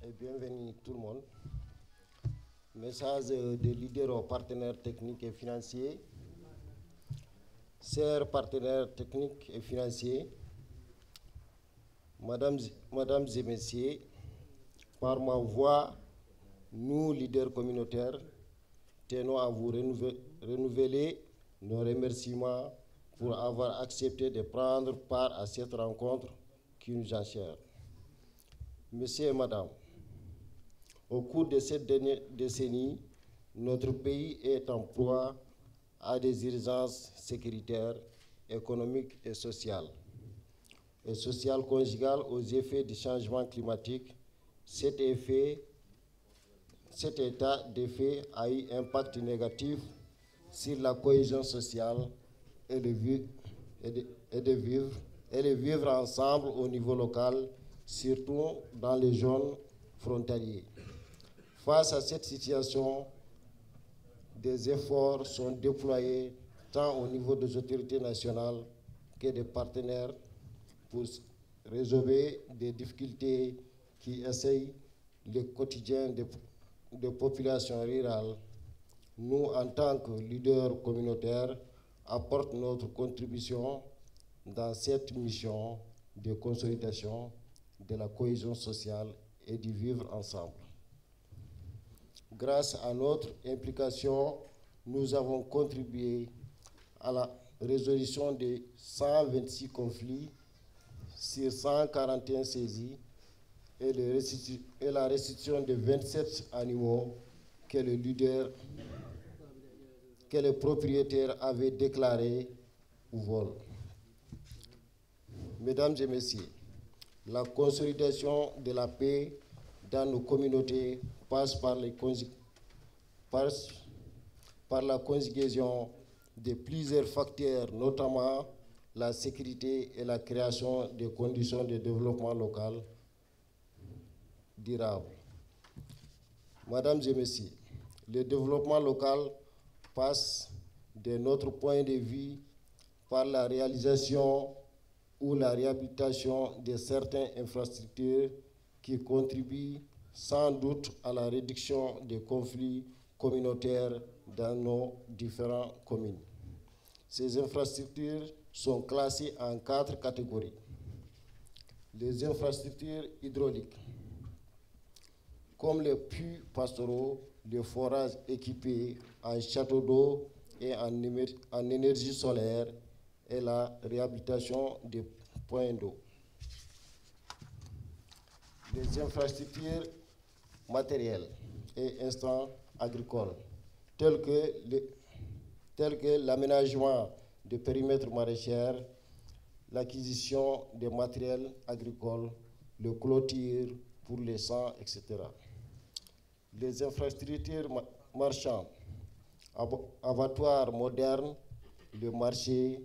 et bienvenue tout le monde. Message des leaders aux partenaires techniques et financiers. Chers partenaires techniques et financiers, Mesdames et Messieurs, par ma voix, nous, leaders communautaires, tenons à vous renouveler nos remerciements pour avoir accepté de prendre part à cette rencontre qui nous est chère. Messieurs et Madame, au cours de cette dernière décennie, notre pays est en proie à des urgences sécuritaires, économiques et sociales. Et sociales conjugales aux effets du changement climatique, cet état de fait a eu un impact négatif sur la cohésion sociale et le vivre ensemble au niveau local, surtout dans les zones frontalières. Face à cette situation, des efforts sont déployés tant au niveau des autorités nationales que des partenaires pour résoudre des difficultés qui essayent le quotidien des populations rurales. Nous, en tant que leaders communautaires, apportons notre contribution dans cette mission de consolidation de la cohésion sociale et du vivre ensemble. Grâce à notre implication, nous avons contribué à la résolution de 126 conflits sur 141 saisies et la restitution de 27 animaux que le propriétaire avait déclarés au vol. Mesdames et Messieurs, la consolidation de la paix dans nos communautés passe par la conjugaison de plusieurs facteurs, notamment la sécurité et la création de conditions de développement local durable. Mesdames et Messieurs, le développement local passe, de notre point de vue, par la réalisation ou la réhabilitation de certaines infrastructures qui contribuent sans doute à la réduction des conflits communautaires dans nos différentes communes. Ces infrastructures sont classées en 4 catégories. Les infrastructures hydrauliques, comme les puits pastoraux, les forages équipés en châteaux d'eau et en énergie solaire et la réhabilitation des points d'eau. Les infrastructures matérielles et instants agricoles, tels que l'aménagement de périmètres maraîchers, l'acquisition de matériel agricole, le clôture pour les champs, etc. Les infrastructures marchandes, abattoirs modernes, le marché,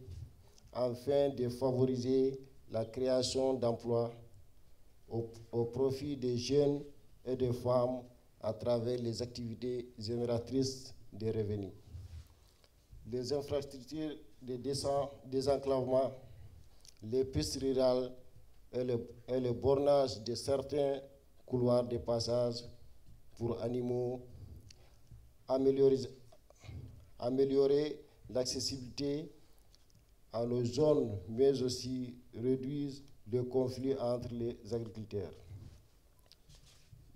afin de favoriser la création d'emplois au profit des jeunes et des femmes à travers les activités génératrices de revenus. Les infrastructures de désenclavement, les pistes rurales et le bornage de certains couloirs de passage pour animaux, améliorer l'accessibilité à nos zones, mais aussi réduire le conflit entre les agriculteurs.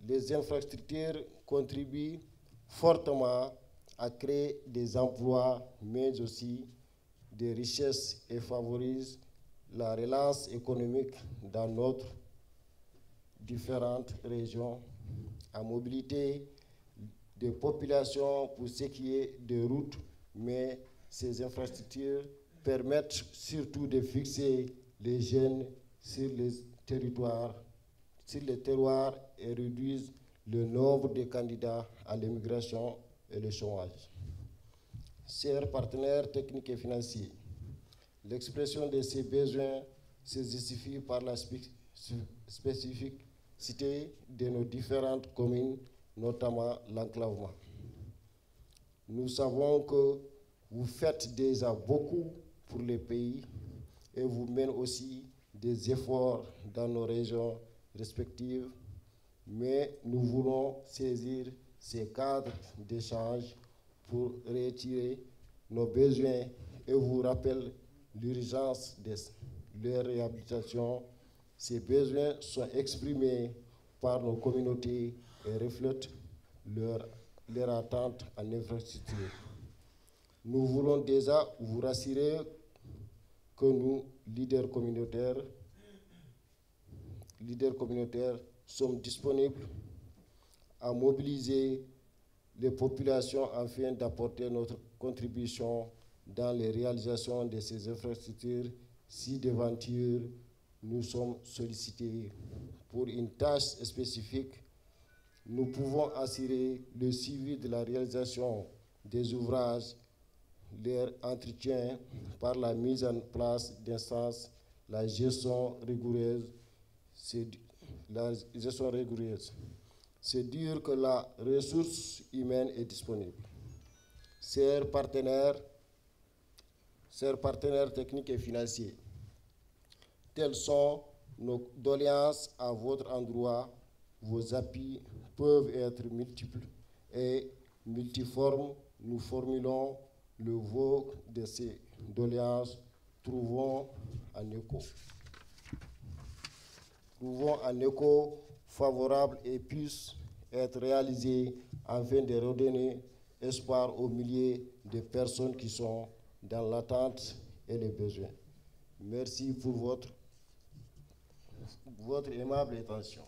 Les infrastructures contribuent fortement à créer des emplois, mais aussi des richesses et favorisent la relance économique dans notre différentes régions, à mobilité des populations pour ce qui est des routes, mais ces infrastructures permettent surtout de fixer les jeunes sur les terroirs et réduisent le nombre de candidats à l'immigration et le chômage. Chers partenaires techniques et financiers, l'expression de ces besoins se justifie par la spécificité de nos différentes communes, notamment l'enclavement. Nous savons que vous faites déjà beaucoup pour le pays et vous menez aussi des efforts dans nos régions respectives, mais nous voulons saisir ces cadres d'échange pour retirer nos besoins et vous rappeler l'urgence de leur réhabilitation. Ces besoins sont exprimés par nos communautés et reflètent leur attente en infrastructure. Nous voulons déjà vous rassurer que nous, leaders communautaires, sommes disponibles à mobiliser les populations afin d'apporter notre contribution dans les réalisations de ces infrastructures si d'aventure nous sommes sollicités pour une tâche spécifique. Nous pouvons assurer le suivi de la réalisation des ouvrages, leur entretien par la mise en place d'instances, la gestion rigoureuse. C'est dire que la ressource humaine est disponible. Chers partenaires techniques et financiers, telles sont nos doléances à votre endroit. Vos appuis peuvent être multiples et multiformes. Nous formulons le vœu de ces doléances. Trouvons un écho favorable et puisse être réalisé afin de redonner espoir aux milliers de personnes qui sont dans l'attente et les besoins. Merci pour votre aimable attention.